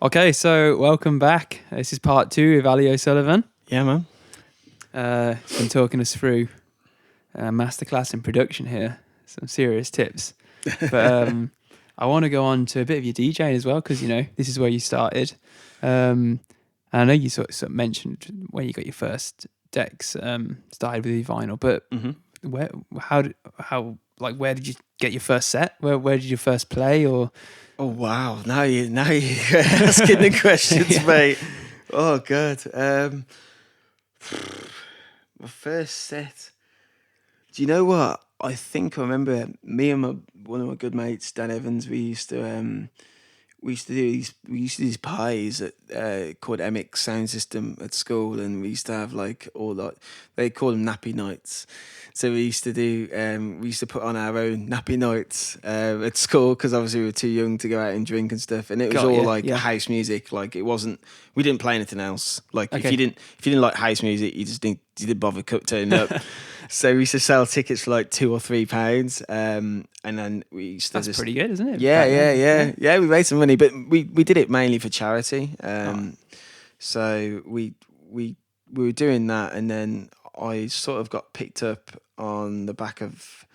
Okay, so welcome back. This is part 2 of Ali O'Sullivan. Yeah, man. He's been talking us through masterclass in production here. Some serious tips. But I want to go on to a bit of your DJing as well, because, this is where you started. And I know you sort of mentioned when you got your first decks, started with your vinyl, but where did you get your first set? Where did you first play? Or Oh wow! Now you asking the questions, Yeah. mate. Oh god. My first set. Do you know what? I think I remember me and one of my good mates, Dan Evans. We used to do these parties at called MX Sound System at school, and we used to have like all that they call them nappy nights. So we used to put on our own nappy nights at school because obviously we were too young to go out and drink and stuff, and it was house music. Like it wasn't, we didn't play anything else. Like Okay. if you didn't like house music, you didn't bother turning up. So we used to sell tickets for like £2 or £3, and then we used to. that's pretty good, isn't it? Yeah. We made some money, but we did it mainly for charity. So we were doing that, and then I sort of got picked up on the back of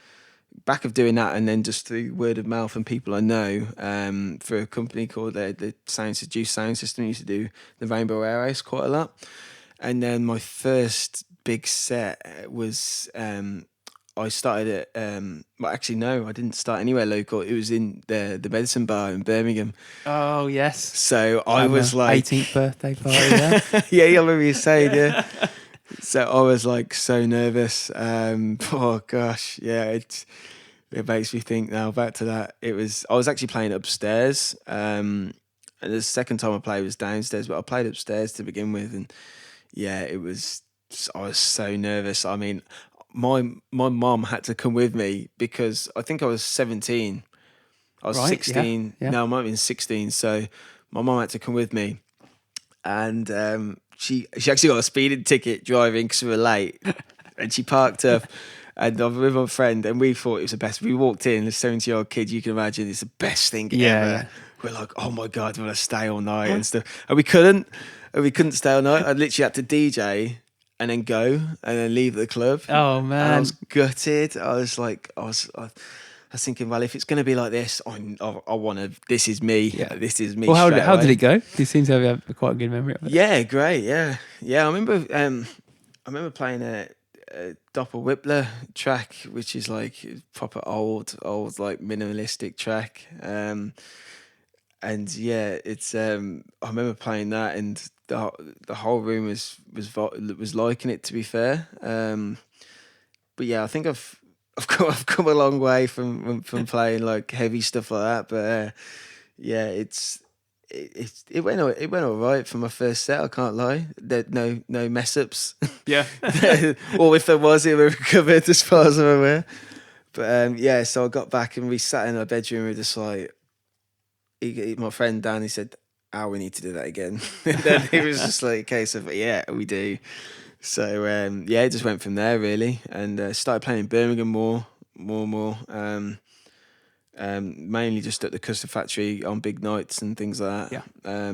doing that, and then just through word of mouth and people I know, for a company called the Juice Sound System. Used to do the Rainbow Airhouse quite a lot, and then my first big set was I started at well, actually no, I didn't start anywhere local. It was in the Medicine Bar in Birmingham. Oh yes. So I was like 18th birthday party. Yeah. yeah, I remember you saying, yeah. So I was like so nervous. Oh gosh, yeah, it makes me think now back to that. I was actually playing upstairs. And the second time I played was downstairs, but I played upstairs to begin with, and yeah, I was so nervous. I mean, my mom had to come with me because I think I was 17. I was 16. Yeah. No, I might have been 16. So my mom had to come with me, and she actually got a speeding ticket driving because we were late, and she parked up. And I'm with my friend, and we thought it was the best. We walked in, the 70-year-old kid, you can imagine, it's the best thing ever. Yeah. We're like, oh my God, we're going to stay all night and stuff. And we couldn't stay all night. I literally had to DJ and then go and then leave the club. Oh And man. I was gutted. I was thinking, well, if it's going to be like this, I want to, this is me. Yeah. This is me. Well, how straight did away. it go? You seem to have quite a good memory of it. Yeah, great. Yeah. I remember playing a Doppel Whippler track, which is like proper old like minimalistic track. And yeah, it's I remember playing that, and the whole room was liking it, to be fair. But yeah, I think I've come a long way from playing like heavy stuff like that. But yeah, it went all right for my first set. I can't lie. There no mess ups. Yeah. Or if there was, it was recovered as far as I'm aware. But yeah, so I got back and we sat in our bedroom. We were just like, my friend Dan, he said, we need to do that again. And then it was just like a case of, yeah, we do. So yeah, it just went from there really, and started playing in Birmingham more. Mainly just at the Custard Factory on big nights and things like that. Yeah.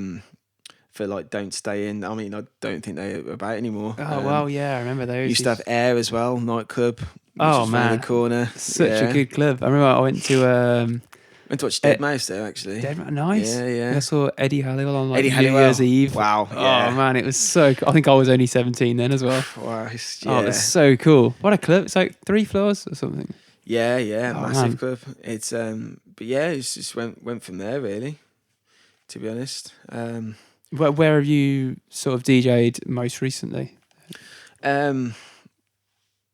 For like Don't Stay In. I mean, I don't think they're about anymore. Oh well, yeah, I remember those. Used to have Air as well, nightclub. Oh man, around the corner. Such a good club. I remember I went to Went to watch Dead Mouse there actually. Nice. Yeah. I saw Eddie Halliwell on like Eddie New Halliwell. Year's Eve. Wow. Oh Yeah. man, it was so cool. I think I was only 17 then as well. Wow. Oh, it was so cool. What a club. It's like 3 floors or something. Yeah. Oh, Massive man. club. It's but yeah, it just went from there really, to be honest. Where have you sort of DJ'd most recently? We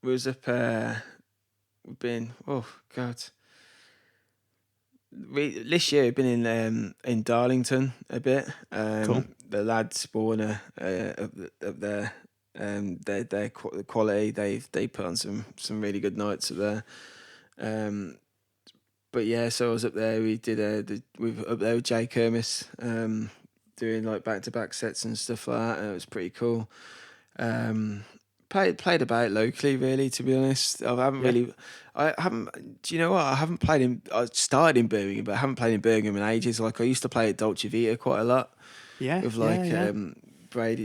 was up. We've been. Oh God. This year we've been in Darlington a bit. Cool. The lads Spawner up there. Their quality. They put on some really good nights up there. But yeah, so I was up there. We did we were up there with Jay Kermis, doing like back-to-back sets and stuff like that, and it was pretty cool. played about locally, really. To be honest, I haven't Yeah. really. I haven't. Do you know what? I haven't played in. I started in Birmingham, but I haven't played in Birmingham in ages. Like I used to play at Dolce Vita quite a lot Yeah, with yeah, like yeah.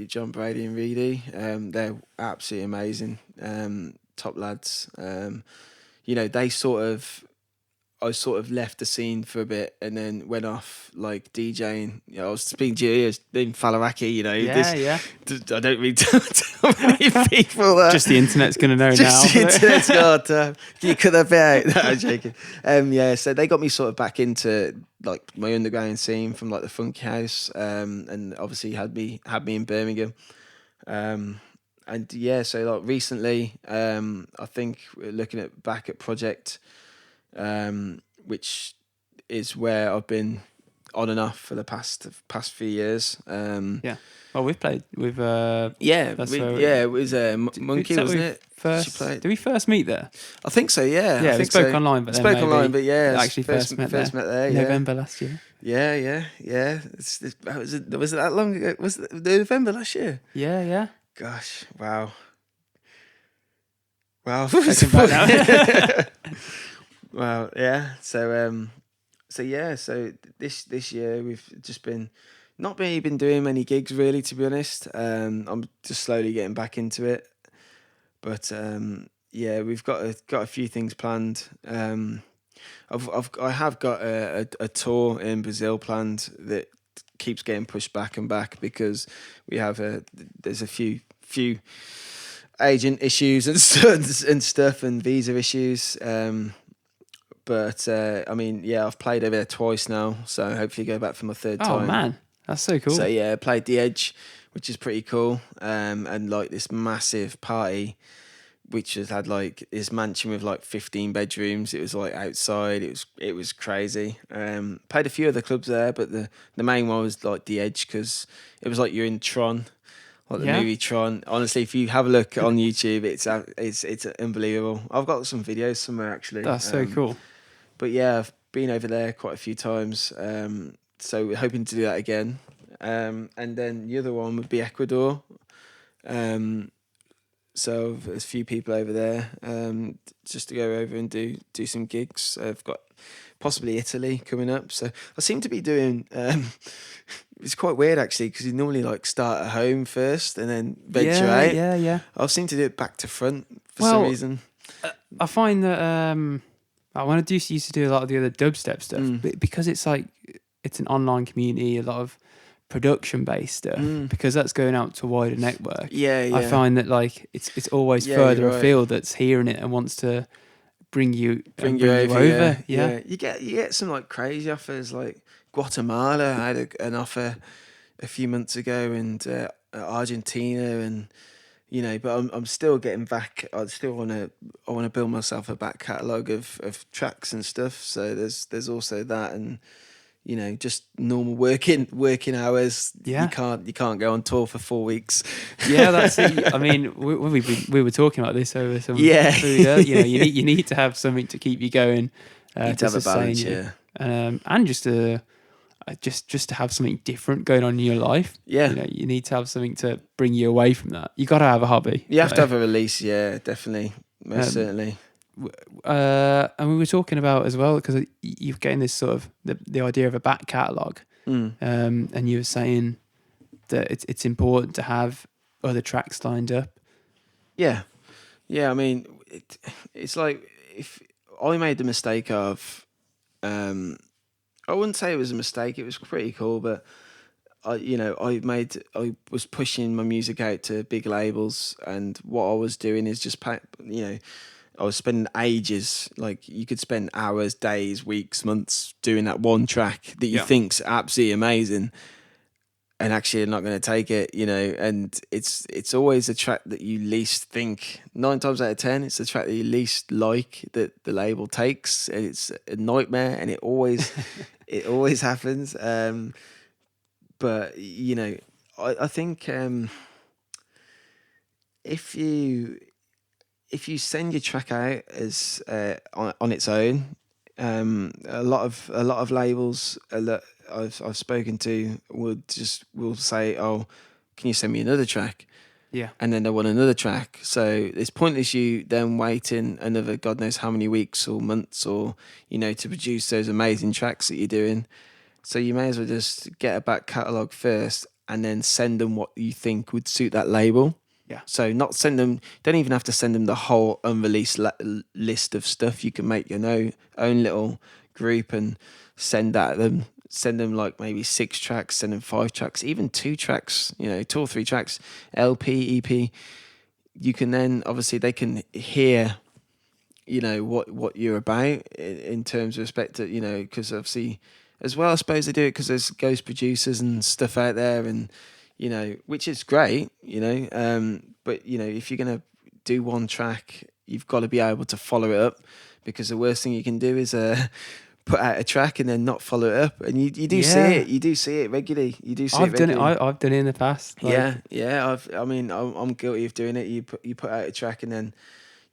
John Brady and Reedy. They're absolutely amazing. Top lads. They sort of. I sort of left the scene for a bit and then went off like DJing. I was speaking to you in Faliraki. Yeah, yeah. I don't really tell many people that. Just the internet's gonna know now. Just the internet's got. Can you cut that bit out? No, I'm joking. So they got me sort of back into like my underground scene from like the Funky House, and obviously had me in Birmingham. So like recently, I think we're looking back at Project, which is where I've been on and off for the past few years. Yeah. Well, we've played with. That's it was Monkey, wasn't it? She First, played. did we first meet there? I think so. Yeah, Yeah, I we think spoke so. online, but then spoke maybe online, but yeah, actually first met there. Yeah. November last year. Yeah. Was it that long ago? Was it November last year? Yeah, yeah. Gosh, wow. Wow. Taking back now. Wow, yeah. So this year we've just been not really been doing many gigs really, to be honest. I'm just slowly getting back into it, but we've got a few things planned. I have got a tour in Brazil planned that keeps getting pushed back and back because we have there's a few agent issues and stuff and visa issues. But I've played over there twice now, so hopefully go back for my third time. Oh man, that's so cool. So yeah, I played The Edge, which is pretty cool. And like this massive party, which has had like this mansion with like 15 bedrooms. It was like outside. It was crazy. Played a few other clubs there, but the main one was like The Edge because it was like you're in Tron. Like the movie Tron. Honestly, if you have a look on YouTube, it's unbelievable. I've got some videos somewhere actually. That's so cool. But yeah, I've been over there quite a few times. So we're hoping to do that again. And then the other one would be Ecuador. So there's a few people over there just to go over and do some gigs. I've got possibly Italy coming up. So I seem to be doing. It's quite weird actually because you normally like start at home first and then venture out. Yeah. I seem to do it back to front for some reason. I find that when I used to do a lot of the other dubstep stuff, because it's like it's an online community, a lot of production based stuff, because that's going out to a wider network. Yeah. I find that like it's always further afield that's hearing it and wants to bring you over. Yeah. You get some like crazy offers. Like Guatemala, I had an offer a few months ago, and Argentina, and but I'm still getting back. I want to build myself a back catalogue of tracks and stuff. So there's also that, and just normal working hours. Yeah, you can't go on tour for 4 weeks. Yeah, that's it. I mean, we were talking about this over some food. You need to have something to keep you going. You need to have a balance, you. And just to have something different going on in your life. Yeah, you need to have something to bring you away from that. You got to have a hobby. You have to have a release. Yeah, definitely, most certainly. And we were talking about as well because you're getting this sort of the idea of a back catalogue, and you were saying that it's important to have other tracks lined up. Yeah. I mean, it's like if I made the mistake of, I wouldn't say it was a mistake. It was pretty cool, but I was pushing my music out to big labels, and what I was doing is just I was spending ages, like you could spend hours, days, weeks, months doing that one track that you think's absolutely amazing, and actually you're not going to take it, and it's always a track that you least think. 9 times out of 10, it's the track that you least like that the label takes, and it's a nightmare, and it always happens. But I think if you send your track out as on its own, a lot of labels that I've spoken to will say, "Oh, can you send me another track?" Yeah. and then they want another track. So it's pointless you then waiting another God knows how many weeks or months or, to produce those amazing tracks that you're doing. So you may as well just get a back catalogue first and then send them what you think would suit that label. Yeah. So not send them, don't even have to send them the whole unreleased list of stuff. You can make your own little group and send them. Send them like maybe 6 tracks, send them 5 tracks, even 2 tracks, 2 or 3 tracks, LP, EP. You can then, obviously, they can hear, what you're about in terms of respect to, because obviously, as well, I suppose they do it because there's ghost producers and stuff out there, and, which is great, but, if you're going to do one track, you've got to be able to follow it up, because the worst thing you can do is put out a track and then not follow it up, and you do see it. You do see it regularly. You do see I've it done it. regularly. I've done it in the past. Yeah. I'm guilty of doing it. You put out a track and then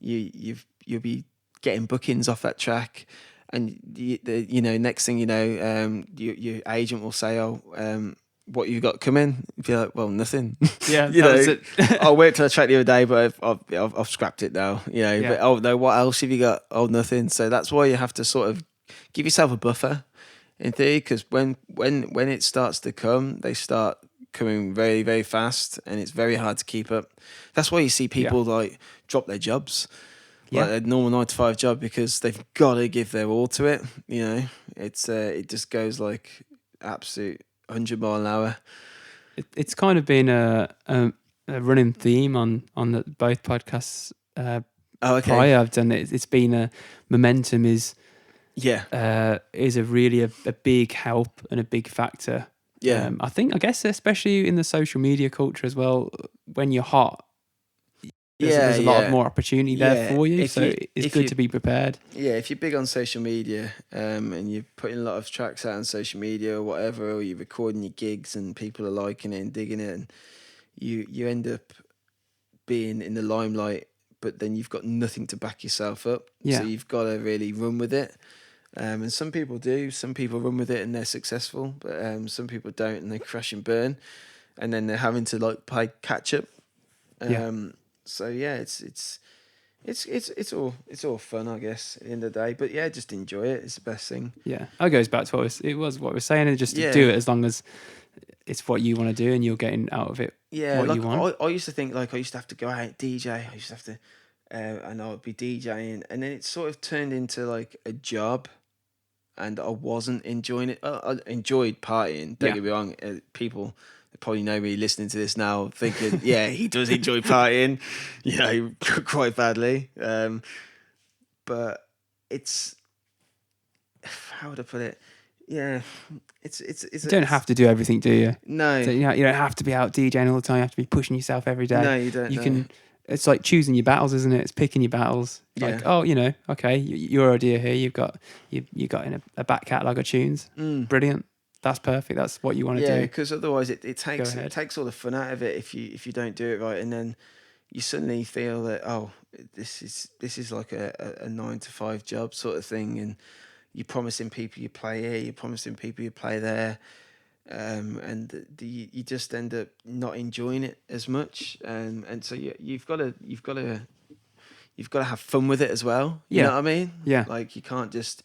you'll be getting bookings off that track, and next thing you know, your agent will say, what you got coming? You'd be like, well, nothing. Yeah, that was it. I worked on a track the other day, but I've scrapped it now. Yeah. But oh no, what else have you got? Oh, nothing. So that's why you have to sort of give yourself a buffer, in theory, because when it starts to come, they start coming very, very fast, and it's very hard to keep up. That's why you see people like drop their jobs, like a normal 9-to-5 job, because they've got to give their all to it. It's it just goes like absolute 100 mile an hour. It's kind of been a running theme on the both podcasts. Prior I've done it. It's been a momentum is a really a big help and a big factor. I guess especially in the social media culture as well, when you're hot, there's a lot of more opportunity there for you. It's good to be prepared. Yeah, if you're big on social media, and you're putting a lot of tracks out on social media or whatever, or you're recording your gigs and people are liking it and digging it, and you end up being in the limelight, but then you've got nothing to back yourself up. So you've got to really run with it. And some people do. Some people run with it and they're successful, but some people don't, and they crash and burn, and then they're having to like play catch up. So yeah, it's all fun, I guess, at the end of the day. But yeah, just enjoy it. It's the best thing. Yeah, that goes back to what we're saying, and just do it as long as it's what you want to do and you're getting out of it. What you want. I used to think I used to have to go out and DJ. I used to have to, and I would be DJing, and then it sort of turned into like a job, and I wasn't enjoying it. I enjoyed partying. Don't get me wrong. People probably know me listening to this now, thinking, yeah, he does enjoy partying, quite badly. But it's, how would I put it? Yeah, it's. You don't have to do everything, do you? No. So, you don't have to be out DJing all the time. You have to be pushing yourself every day. No, you don't. You can. It's like choosing your battles, isn't it? It's picking your battles. Like, okay, your idea here. You've got in a back catalogue of tunes. Brilliant. That's perfect. That's what you want to do. Yeah, because otherwise it takes all the fun out of it if you don't do it right, and then you suddenly feel that this is like a 9-to-5 job sort of thing, and you're promising people you play here, you're promising people you play there, and you just end up not enjoying it as much, and so you've got to have fun with it as well. You know what I mean? Yeah. Like you can't just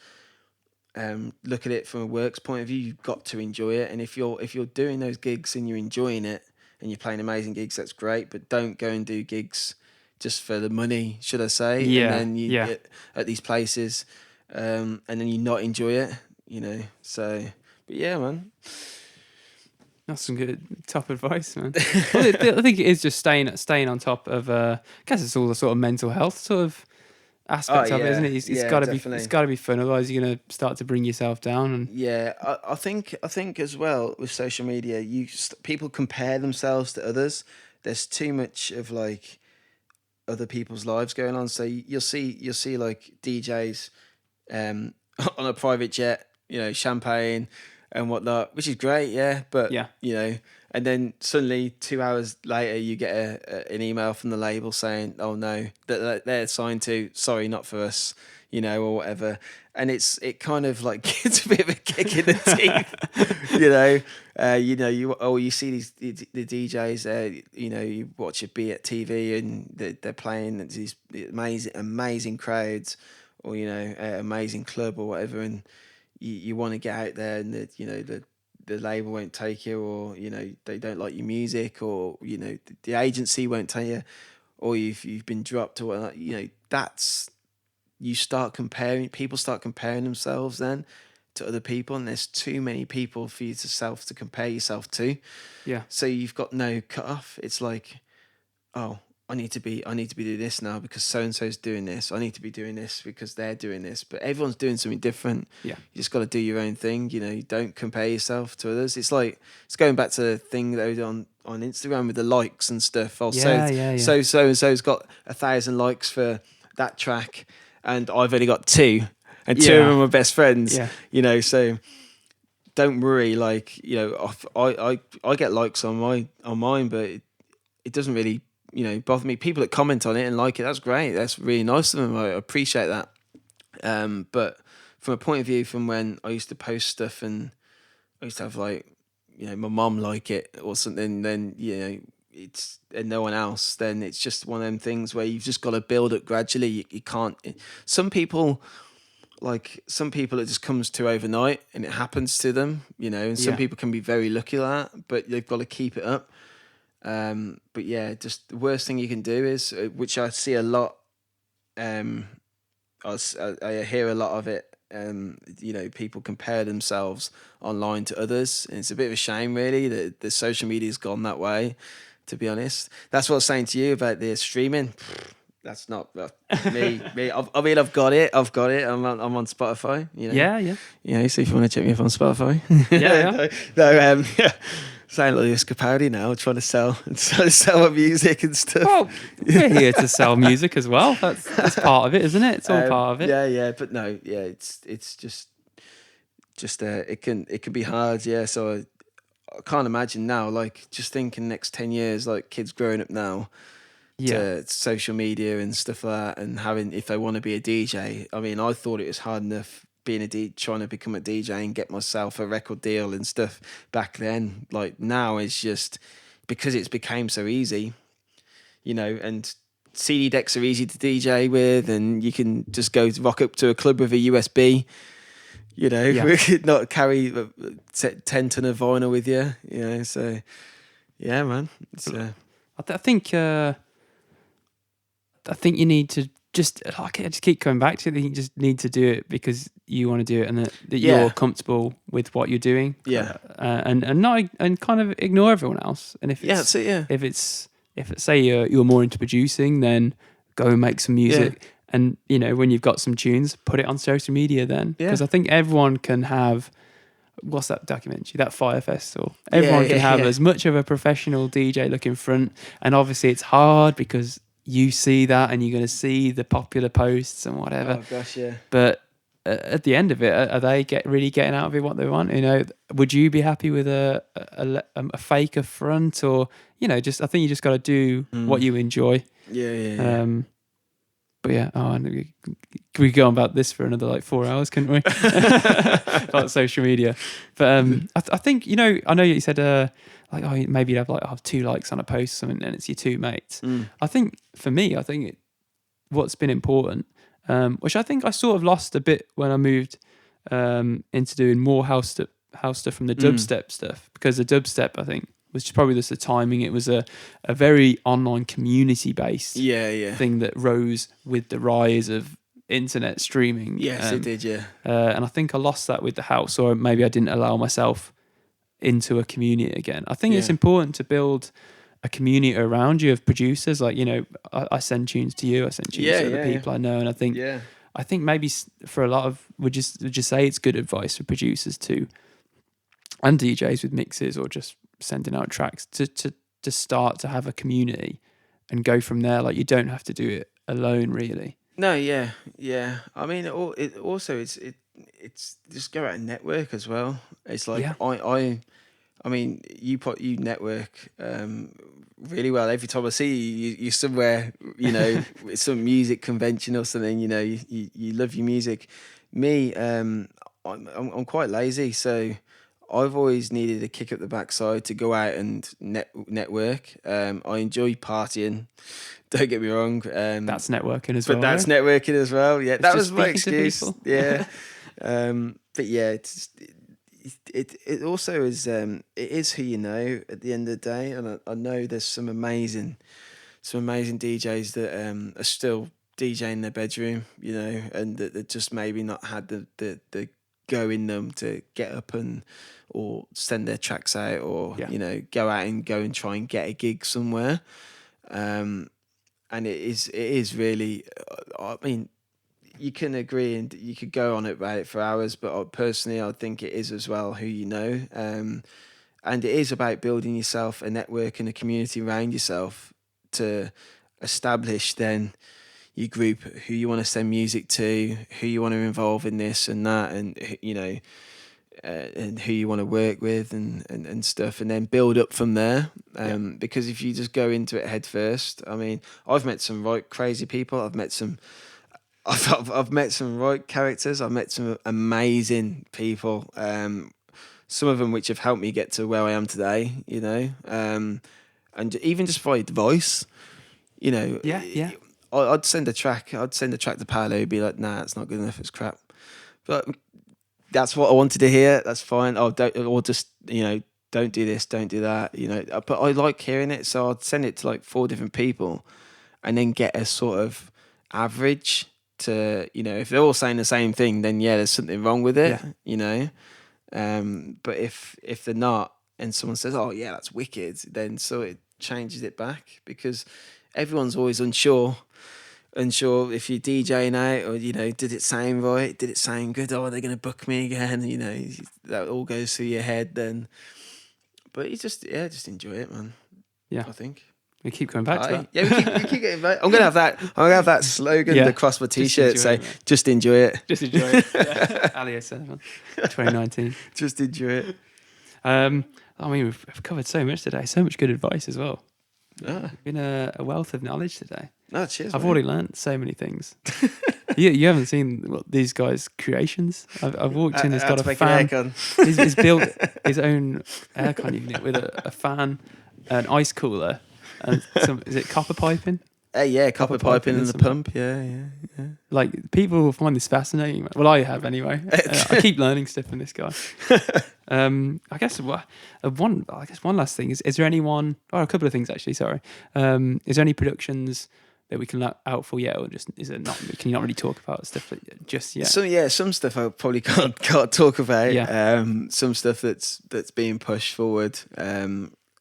look at it from a works point of view. You've got to enjoy it, and if you're doing those gigs and you're enjoying it and you're playing amazing gigs, that's great. But don't go and do gigs just for the money, should I say? Yeah. And then you get at these places, and then you not enjoy it. So, but yeah, man. That's some good top advice, man. Well, I think it is just staying on top of. I guess it's all the sort of mental health sort of aspect of it, isn't it? It's got to be fun. Otherwise, you're gonna start to bring yourself down. And yeah, I think as well with social media, people compare themselves to others. There's too much of like other people's lives going on. So you'll see like DJs on a private jet, champagne and whatnot, which is great, yeah. But and then suddenly 2 hours later, you get an email from the label saying, "Oh no, that they're signed to. Sorry, not for us." or whatever. And it kind of like gets a bit of a kick in the teeth, you see the DJs, you watch it be at TV and they're playing these amazing crowds, or amazing club or whatever, and you want to get out there, and the label won't take you, or they don't like your music, or the agency won't take you, or you've been dropped, or whatnot, that's, people start comparing themselves then to other people, and there's too many people for you to compare yourself to. Yeah. So you've got no cut off. It's like, oh, I need to be doing this now because so and so's doing this. I need to be doing this because they're doing this. But everyone's doing something different. Yeah. You just got to do your own thing. You don't compare yourself to others. It's like, it's going back to the thing that was on Instagram with the likes and stuff. So and so's got 1,000 likes for that track, and I've only got 2, and 2 of them are best friends. Yeah. So don't worry. Like, I get likes on mine, but it doesn't really bother me. People that comment on it and like it, that's great. That's really nice of them. I appreciate that. But from a point of view, from when I used to post stuff and I used to have my mum like it or something, then it's, and no one else, then it's just one of them things where you've just got to build it gradually. You can't. Some people it just comes to overnight and it happens to them, and some people can be very lucky like that, but they've got to keep it up. But yeah, just the worst thing you can do is, which I see a lot, I hear a lot of it, people compare themselves online to others, and it's a bit of a shame really that the social media's gone that way, to be honest. That's what I was saying to you about the streaming. That's not me. I've got it. I'm on Spotify. Yeah. So if you want to check me up on Spotify, Yeah. no, sound like Lewis Capaldi now, trying to sell my music and stuff. Well, we're here to sell music as well. That's part of it, isn't it? It's all part of it. Yeah, but no, yeah, it's just it can be hard. Yeah, so I can't imagine now. Like, just thinking next 10 years, like kids growing up now. To social media and stuff like that, and having, if they want to be a DJ. I mean, I thought it was hard enough being trying to become a DJ and get myself a record deal and stuff back then. Like, now it's just because it's became so easy, and CD decks are easy to DJ with, and you can just go rock up to a club with a USB, not carry 10 ton of vinyl with you, so yeah, man. It's, I think you need to just keep coming back to it. You just need to do it because you want to do it, and that you're comfortable with what you're doing. Yeah. And kind of ignore everyone else. And if it's, if it's say you're more into producing, then go and make some music. Yeah. And when you've got some tunes, put it on social media then. Because I think everyone can have, what's that documentary, that Fire Festival. Everyone can have as much of a professional DJ look in front, and obviously it's hard because you see that and you're going to see the popular posts and whatever. Oh gosh, yeah. But at the end of it, are they really getting out of it what they want? Would you be happy with a faker front, or I think you just got to do what you enjoy. Yeah. But yeah, we could go on about this for another 4 hours, couldn't we? About social media. But I think I know you said maybe you'd have 2 likes on a post or something, and it's your 2 mates. I think for me, what's been important, which I think I sort of lost a bit when I moved into doing more house stuff from the dubstep stuff, because the dubstep, I think, was probably just the timing. It was a very online community based thing that rose with the rise of internet streaming. Yes, it did, yeah. And I think I lost that with the house, or maybe I didn't allow myself into a community again. I think it's important to build a community around you of producers. Like, I send tunes to you, I send tunes to other people I know, and I think maybe for a lot of, would you say it's good advice for producers too, and DJs with mixes, or just sending out tracks to start to have a community and go from there? Like, you don't have to do it alone, really. No, yeah. I mean, it's just go out and network as well. It's like, I mean, you network really well. Every time I see you, you're somewhere, some music convention or something. You love your music. Me, I'm quite lazy, so I've always needed a kick up the backside to go out and network. I enjoy partying. Don't get me wrong. That's networking as but well. that's Though. networking as well. Yeah, It's that just was my speaking to excuse. people. Yeah. But yeah, it also is it is who you know at the end of the day, and I know there's some amazing DJs that are still DJing in their bedroom, and that just maybe not had the go in them to get up and or send their tracks out or go out and try and get a gig somewhere. And it is really, I mean, you can agree and you could go on about it for hours, but personally, I think it is as well who you know. And it is about building yourself a network and a community around yourself to establish then your group, who you want to send music to, who you want to involve in this and that, and and who you want to work with and stuff, and then build up from there. Because if you just go into it head first, I mean, I've met some right crazy people. I've met some right characters. I've met some amazing people. Some of them which have helped me get to where I am today. And even just by advice, Yeah. I'd send a track. To Paolo. He'd be like, "Nah, it's not good enough. It's crap." But that's what I wanted to hear. That's fine. Oh, don't, or just don't do this, don't do that. But I like hearing it, so I'd send it to like 4 different people, and then get a sort of average to if they're all saying the same thing, then there's something wrong with it. But if they're not, and someone says, "Oh yeah, that's wicked," then so it changes it back because everyone's always unsure if you're DJing out or did it sound right, did it sound good, are they going to book me again, that all goes through your head then. But you just enjoy it, man. I think we keep going back to that. Yeah, we keep getting back. I'm gonna have that slogan across my t-shirt, say just enjoy it. Just enjoy it. Ali Hassan, 2019. Just enjoy it. I mean, we've covered so much today, so much good advice as well. It's been a wealth of knowledge today. No, cheers. I've already learned so many things. You haven't seen these guys' creations. I've walked in. He's got a fan. He's built his own aircon unit with a fan, an ice cooler, and is it copper piping? Copper piping in the pump. Yeah. Like people will find this fascinating. Well, I have anyway. I keep learning stuff from this guy. I guess one last thing is there anyone? Oh, a couple of things actually. Sorry. Is there any productions that we can look out for yet, or just is it not? Can you not really talk about stuff just yet? So some stuff I probably can't talk about. Some stuff that's being pushed forward.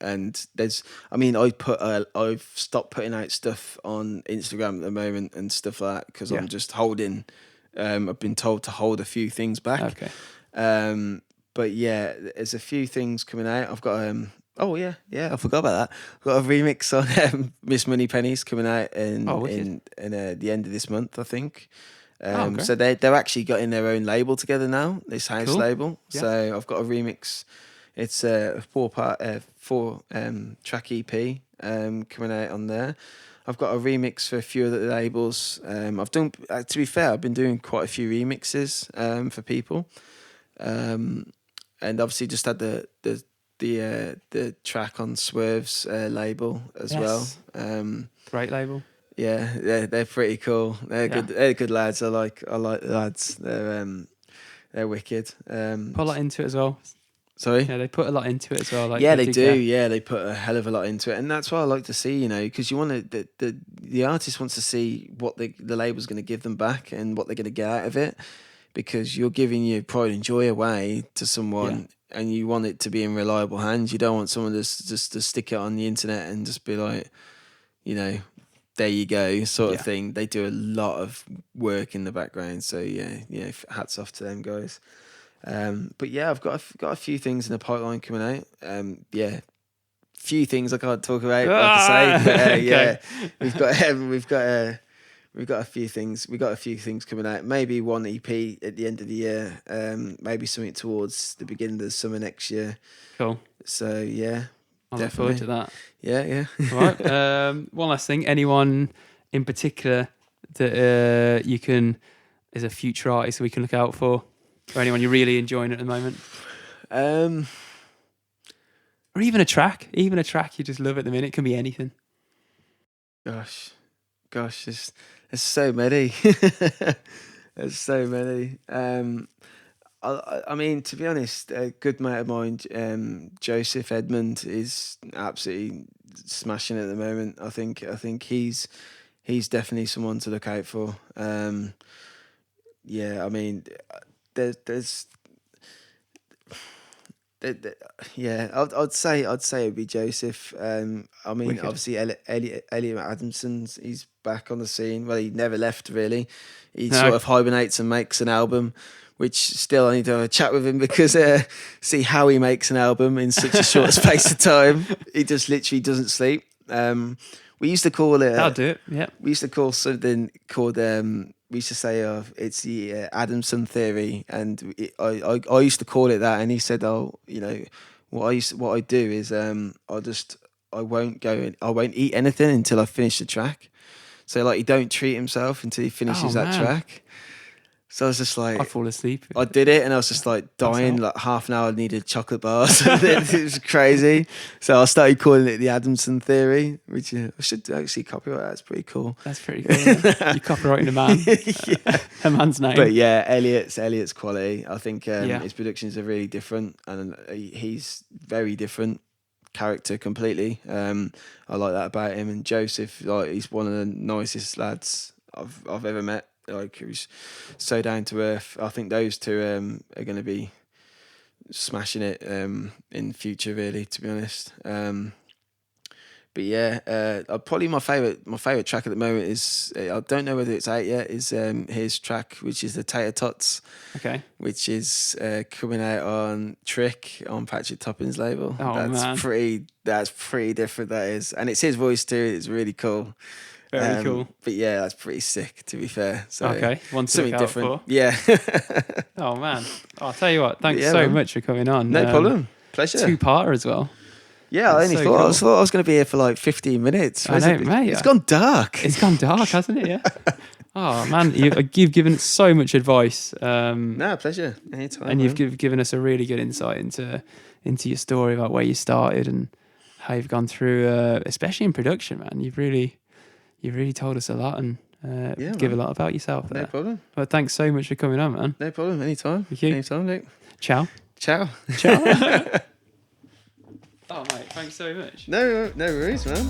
And I've stopped putting out stuff on Instagram at the moment and stuff like that because I'm just holding. I've been told to hold a few things back. Okay. But there's a few things coming out. I've got I forgot about that. I've got a remix on Miss Moneypenny's coming out in the end of this month, I think. So they're actually getting their own label together now. This house label. Yeah. So I've got a remix. It's a 4 track EP coming out on there. I've got a remix for a few of the labels. I've done. To be fair, I've been doing quite a few remixes for people, and obviously just had the track on Swerve's label as well. Great label. Yeah, they're pretty cool. They're good. They're good lads. I like the lads. They're wicked. Put a lot into it as well. Sorry? Yeah, they put a lot into it as well. They do. Yeah, they put a hell of a lot into it, and that's what I like to see. Because you want to the artist wants to see what the label's going to give them back and what they're going to get out of it, because you're giving your pride and joy away to someone, and you want it to be in reliable hands. You don't want someone just to stick it on the internet and just be like, there you go, sort of thing. They do a lot of work in the background. So hats off to them guys. But I've got a few things in the pipeline coming out. Few things I can't talk about. Like I say, but, okay. we've got we've got a few things. We got a few things coming out. Maybe one EP at the end of the year. Maybe something towards the beginning of the summer next year. Cool. So yeah, I look forward to that. Yeah. All right. One last thing. Anyone in particular that you can, is a future artist we can look out for, or anyone you're really enjoying at the moment? Or even a track you just love at the minute. It can be anything. Gosh, there's so many. There's so many. I mean, to be honest, a good mate of mine, Joseph Edmund, is absolutely smashing it at the moment. I think he's definitely someone to look out for. Yeah, I mean, there's. Yeah, I'd say it'd be Joseph. I mean, Wicked. obviously Elliot Adamson's, he's back on the scene. Well, he never left really. He No. sort of hibernates and makes an album, which still I need to have a chat with him because see how he makes an album in such a short space of time. He just literally doesn't sleep. We used to call it. I'll do it. Yeah. We used to call something called. We used to say, it's the Adamson theory, and I used to call it that. And he said, what I do is I won't eat anything until I finish the track. So like he don't treat himself until he finishes that track. So I was just like, I'd fall asleep. I did it, and I was just like dying. Like half an hour, I needed chocolate bars. It was crazy. So I started calling it the Adamson theory, which I should actually copyright. That's pretty cool. That's pretty cool. Yeah. You're copywriting a man. Yeah. A man's name. But yeah, Elliot's quality. I think Yeah. his productions are really different, and he's very different character completely. I like that about him. And Joseph, like, he's one of the nicest lads I've ever met. Like, he was so down to earth. I think those two are going to be smashing it in future, really, to be honest. But yeah, probably my favorite track at the moment is, I don't know whether it's out yet, is his track, which is the Tater Tots. Okay. Which is coming out on Trick on Patrick Topping's label. Oh, that's man. That's pretty different, that is, and it's his voice too. It's really cool. Very cool. But yeah, that's pretty sick, to be fair. So okay, one to something look out different. for. Yeah. Oh man, I'll tell you what. Thanks Yeah, so man. much for coming on. No problem. Pleasure. 2-parter as well. Yeah, I only so thought cool. I was going to be here for like 15 minutes. I know, mate. It's gone dark. It's gone dark, hasn't it? Yeah. Oh man, you've given so much advice. No, pleasure. Anytime. And you've given us a really good insight into your story about where you started and how you've gone through, especially in production, man. You've really told us a lot and give a lot about yourself there. No problem. Well, thanks so much for coming on, man. No problem. Anytime. Thank you. Anytime, Luke. Ciao. Ciao. Ciao. Oh, mate, thanks so much. No worries, man.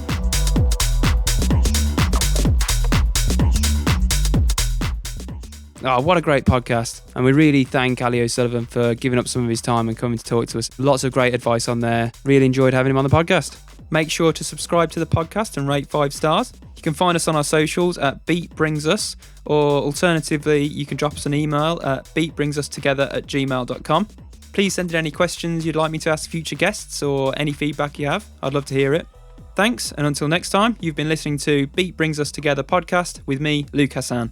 Oh, what a great podcast. And we really thank Ali O'Sullivan for giving up some of his time and coming to talk to us. Lots of great advice on there. Really enjoyed having him on the podcast. Make sure to subscribe to the podcast and rate 5 stars. You can find us on our socials at Beat Brings Us, or alternatively, you can drop us an email at beatbringsustogether@gmail.com. Please send in any questions you'd like me to ask future guests or any feedback you have. I'd love to hear it. Thanks, and until next time, you've been listening to Beat Brings Us Together podcast with me, Luke Hassan.